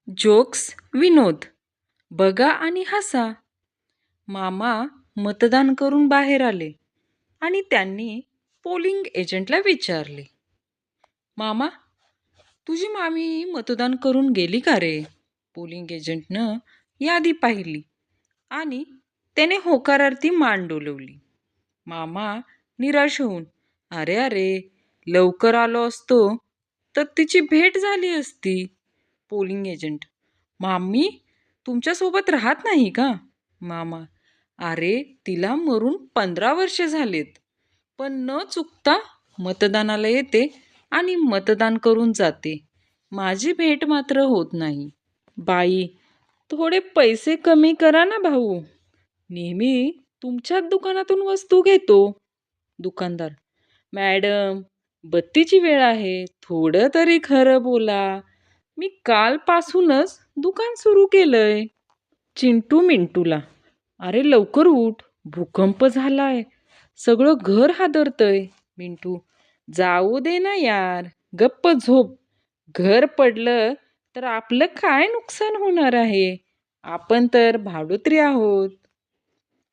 Jokes विनोद. बघा आणि हसा. मामा मतदान करून बाहेर आले आणि त्यांनी पोलिंग एजंटला विचारले, मामा, तुझी मामी मतदान करून गेली का रे? पोलिंग एजंटनं यादी पाहिली आणि त्याने होकारार्थी मान डोलवली. मामा निराश होऊन, अरे अरे, लवकर आलो असतो तर तिची भेट झाली असती. पोलिंग एजंट, मामी तुमच्यासोबत राहत नाही का? मामा, अरे तिला मरून 15 वर्ष झालेत, पण न चुकता मतदानाला येते आणि मतदान करून जाते. माझी भेट मात्र होत नाही. बाई, थोडे पैसे कमी करा ना भाऊ. नेहमी तुमच्याच दुकानातून वस्तू घेतो. दुकानदार, मॅडम, बत्तीची वेळ आहे, थोडं तरी खरं बोला. मी कालपासूनच दुकान सुरू केलंय. चिंटू मिंटूला, अरे लवकर उठ, भूकंप झालाय, सगळं घर हादरतय. मिंटू, जाऊ दे ना यार, गप्प झोप. घर पडलं तर आपलं काय नुकसान होणार आहे? आपण तर भाडोत्री आहोत.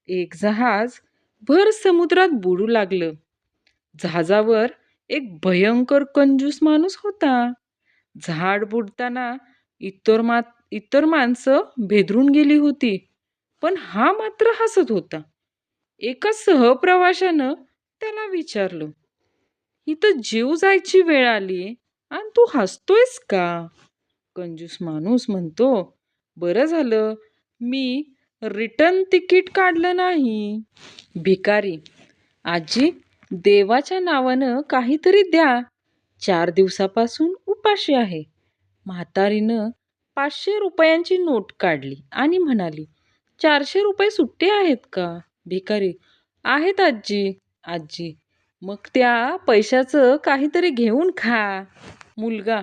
एक जहाज भर समुद्रात बुडू लागलं. जहाजावर एक भयंकर कंजूस माणूस होता. झाड बुडताना इतर माणसं भेदरून गेली होती, पण हा मात्र हसत होता. एका सहप्रवाशानं त्याला विचारलं, इथं जीव जायची वेळ आली आणि तू हसतोयस का? कंजूस माणूस म्हणतो, बरं झालं मी रिटर्न तिकीट काढलं नाही. भिकारी, आजी, देवाच्या नावानं काहीतरी द्या, 4 दिवसापासून उपाशी आहे. म्हातारीनं 500 रुपयांची नोट काढली आणि म्हणाली, 400 रुपये सुट्टे आहेत का? भिकारी, आहेत आजी. आजी, मग त्या पैशाचं काहीतरी घेऊन खा. मुलगा,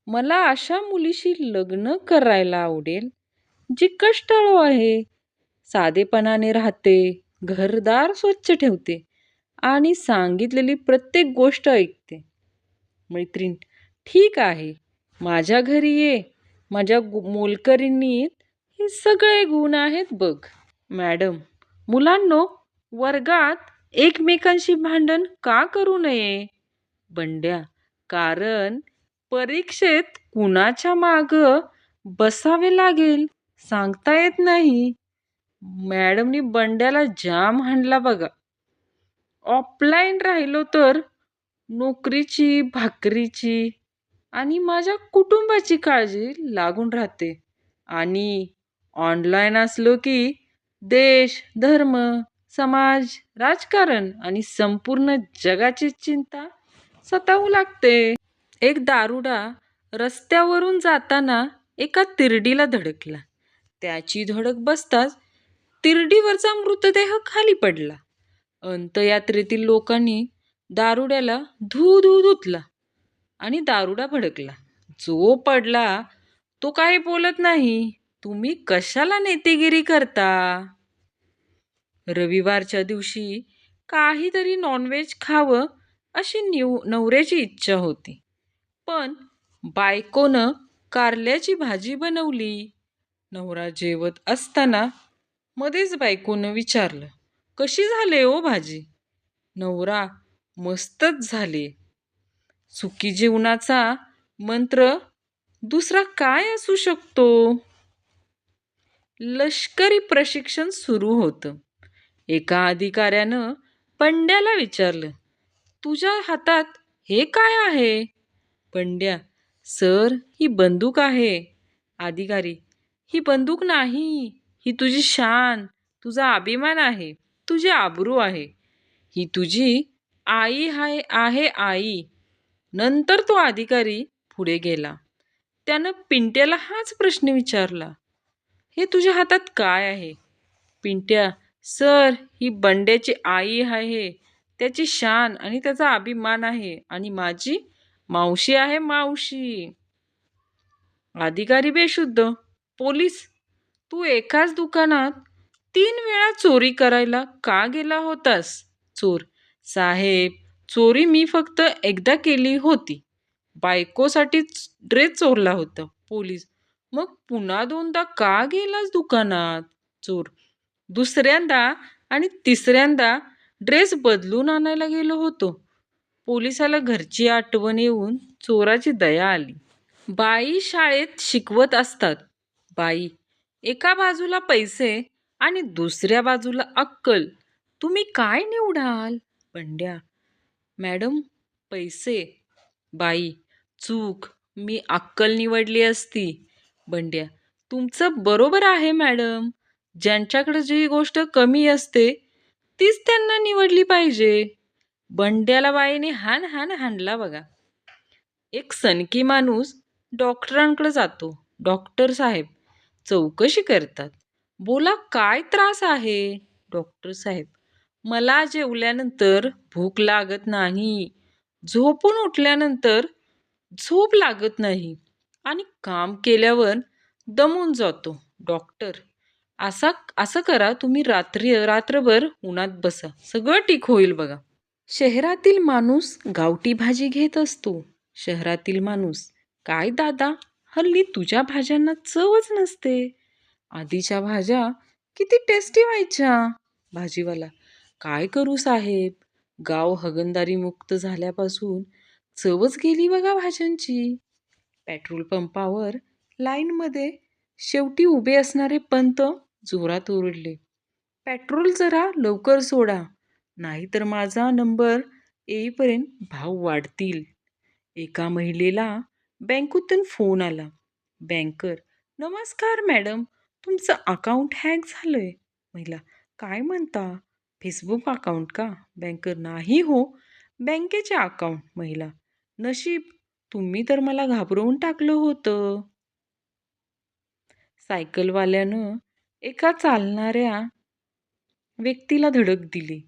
मला अशा मुलीशी लग्न करायला आवडेल जी कष्टाळू आहे, साधेपणाने राहते, घरदार स्वच्छ ठेवते आणि सांगितलेली प्रत्येक गोष्ट ऐकते. मैत्रीण, ठीक आहे, माझ्या घरी ये. माझ्या मोलकरीणीत हे सगळे गुण आहेत बघ. मॅडम, मुलांनो, वर्गात एकमेकांशी भांडण का करू नये? बंड्या, कारण परीक्षेत कुणाच्या माग बसावे लागेल सांगता येत नाही. मॅडमनी बंड्याला जाम हाणला बघा. ऑफलाईन राहिलो तर नोकरीची, भाकरीची आणि माझ्या कुटुंबाची काळजी लागून राहते, आणि ऑनलाईन असलो की देश, धर्म, समाज, राजकारण आणि संपूर्ण जगाची चिंता सतावू लागते. एक दारुडा रस्त्यावरून जाताना एका तिरडीला धडकला. त्याची धडक बसताच तिरडीवरचा मृतदेह खाली पडला. अंत्ययात्रेतील लोकांनी दारुड्याला धू धू धुतला आणि दारुडा भडकला. जो पडला तो काही बोलत नाही. तुम्ही कशाला नेतेगिरी करता? रविवारच्या दिवशी काहीतरी नॉनव्हेज खावं अशी नवऱ्याची इच्छा होती, पण बायकोनं कारल्याची भाजी बनवली. नवरा जेवत असताना मध्येच बायकोनं विचारलं, कशी झाले ओ भाजी? नवरा, मस्तच झाले. सुखी जीवनाचा मंत्र दुसरा काय असू शकतो? लष्करी प्रशिक्षण सुरू होतं. एका अधिकाऱ्यानं पंड्याला विचारलं, तुझ्या हातात हे काय आहे? पंड्या, सर, ही बंदूक आहे. अधिकारी, ही बंदूक नाही, ही तुझी शान, तुझा अभिमान आहे, तुझी आबरू आहे. ही तुझी आई आहे आई. नंतर तो अधिकारी पुढे गेला. त्यानं पिंट्याला हाच प्रश्न विचारला, हे तुझ्या हातात काय आहे? पिंट्या, सर, ही बंड्याची आई आहे, त्याची शान आणि त्याचा अभिमान आहे, आणि माझी मावशी आहे, मावशी. अधिकारी बेशुद्ध. पोलीस, तू एकाच दुकानात 3 वेळा चोरी करायला का गेला होतास? चोर, साहेब, चोरी मी फक्त एकदा केली होती, बायकोसाठी ड्रेस चोरला होता. पोलीस, मग पुन्हा दोनदा का गेलास दुकानात? चोर. दुसऱ्यांदा आणि तिसऱ्यांदा ड्रेस बदलून आणायला गेलो होतो. पोलिसाला घरची आठवण येऊन चोराची दया आली. बाई शाळेत शिकवत असतात. बाई, एका बाजूला पैसे आणि दुसऱ्या बाजूला अक्कल. तुम्ही काय निवडाल? बंड्या. मॅडम, पैसे. बाई, चूक. मी अक्कल निवडली असती. बंड्या. तुमचं बरोबर आहे मॅडम. ज्यांच्याकडे जी गोष्ट कमी असते तीच त्यांना निवडली पाहिजे. बंड्याला बाईने हाण हाण हाणला बघा. एक सनकी माणूस डॉक्टरांकडे जातो. डॉक्टर साहेब चौकशी करतात. बोला, काय त्रास आहे? डॉक्टर साहेब, मला जेवल्यानंतर भूक लागत नाही, झोपून उठल्यानंतर झोप लागत नाही आणि काम केल्यावर दमून जातो. डॉक्टर, असा असं करा, तुम्ही रात्रभर उन्हात बसा, सगळं ठीक होईल बघा. शहरातील माणूस गावठी भाजी घेत असतो. शहरातील माणूस, काय दादा, हल्ली तुझ्या भाज्यांना चवच नसते. आधीच्या भाज्या किती टेस्टी व्हायच्या. भाजीवाला, काय करू साहेब, गाव हगणदारी मुक्त झाल्यापासून चवच गेली बघा भाज्यांची. पेट्रोल पंपावर लाईनमध्ये शेवटी उभे असणारे पंत जोरात ओरडले, पेट्रोल जरा लवकर सोडा, नाहीतर माझा नंबर येईपर्यंत भाव वाढतील. एका महिलेला बँकेतून फोन आला. बँकर, नमस्कार मॅडम, तुमचं अकाउंट हॅक झालंय. महिला, काय म्हणता? फेसबुक अकाउंट का? बँकर, नाही हो, बँकेचे अकाउंट. महिला, नशीब, तुम्ही तर मला घाबरवून टाकलं होतं. सायकलवाल्यानं एका चालणाऱ्या व्यक्तीला धडक दिली.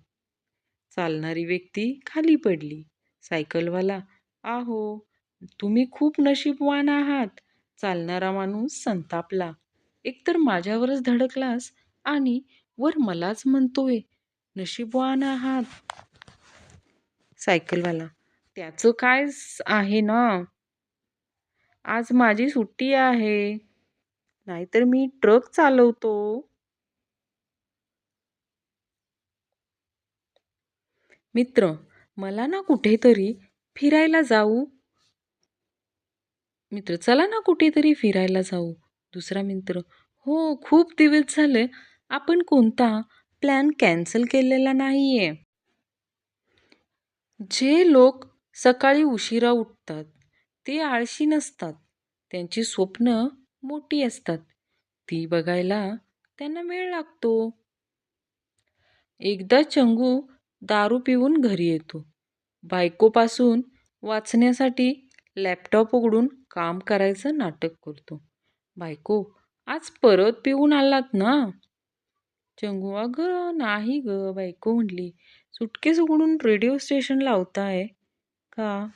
चालणारी व्यक्ती खाली पडली. सायकलवाला, आहो, तुम्ही खूप नशीबवान आहात. चालणारा माणूस संतापला. एकतर माझ्यावरच धडकलास आणि वर मलाच म्हणतोय नशीबवान आहात. सायकलवाला, त्याचं काय आहे ना, आज माझी सुट्टी आहे, नाहीतर मी ट्रक चालवतो. मित्र, मला ना कुठेतरी फिरायला जाऊ. मित्र, चला ना कुठेतरी फिरायला जाऊ. दुसरा मित्र, हो, खूप दिवस झाले आपण कोणता प्लॅन कॅन्सल केलेला नाहीये. जे लोक सकाळी उशिरा उठतात ते आळशी नसतात. त्यांची स्वप्न मोठी असतात. ती बघायला त्यांना वेळ लागतो. एकदा चंगू दारू पिऊन घरी येतो. बायकोपासून वाचण्यासाठी लॅपटॉप उघडून काम करायचं नाटक करतो. बायको, आज परत पिऊन आलात ना? चंगू, अगं नाही ग. बायको म्हटली, सुटकेस उघडून रेडिओ स्टेशन लावताय का?